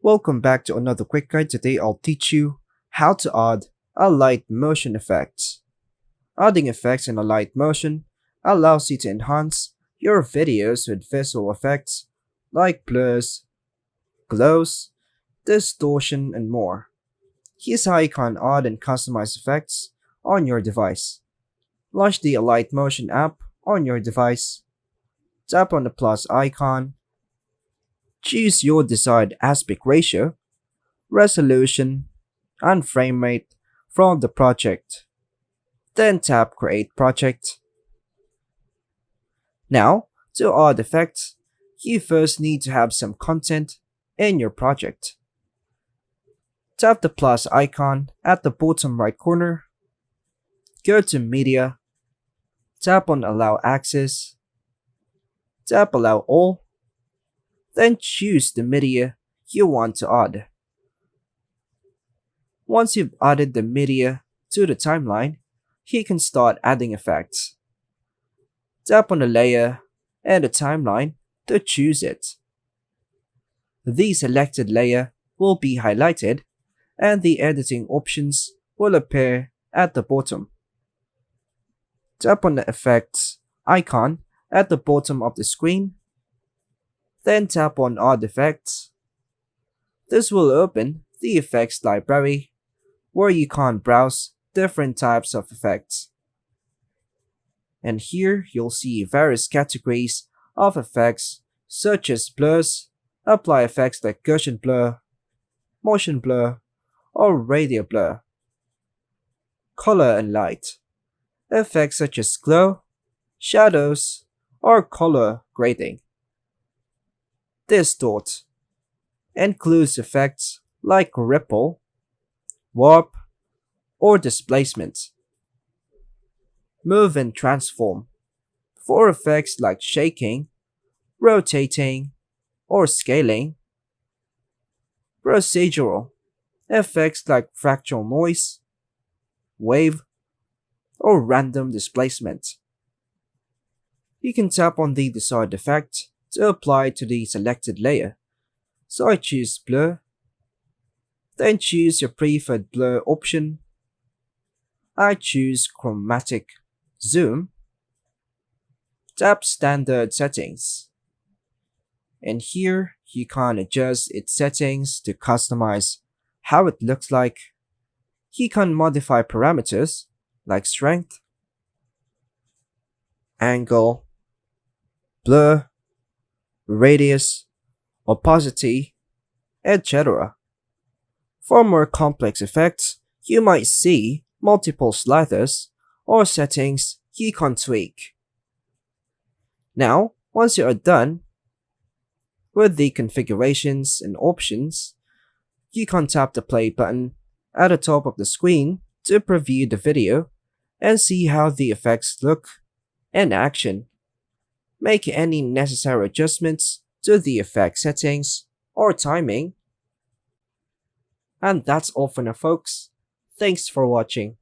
Welcome back to another quick guide. Today I'll teach you how to add Alight Motion effects. Adding effects in Alight Motion allows you to enhance your videos with visual effects like blurs, glows, distortion, and more. Here's how you can add and customize effects on your device. Launch the Alight Motion app on your device. Tap on the plus icon. Choose your desired aspect ratio, resolution, and frame rate from the project. Then tap Create Project. Now, to add effects, you first need to have some content in your project. Tap the plus icon at the bottom right corner. Go to Media. Tap on Allow Access. Tap Allow All. Then choose the media you want to add. Once you've added the media to the timeline, you can start adding effects. Tap on the layer and the timeline to choose it. The selected layer will be highlighted and the editing options will appear at the bottom. Tap on the effects icon at the bottom of the screen. Then tap on Add Effects. This will open the effects library where you can browse different types of effects. And here you'll see various categories of effects such as blurs, apply effects like Gaussian blur, motion blur, or radial blur, color and light, effects such as glow, shadows, or color grading. Distort includes effects like ripple, warp, or displacement. Move and transform for effects like shaking, rotating, or scaling. Procedural effects like fractal noise, wave, or random displacement. You can tap on the desired effect to apply to the selected layer. So I choose blur. Then choose your preferred blur option. I choose chromatic zoom. Tap standard settings. And here you can adjust its settings to customize how it looks like. You can modify parameters like strength, angle, blur, radius, opacity, etc. For more complex effects, you might see multiple sliders or settings you can tweak. Now, once you are done with the configurations and options, you can tap the play button at the top of the screen to preview the video and see how the effects look in action. Make any necessary adjustments to the effect settings or timing. And that's all for now, folks. Thanks for watching.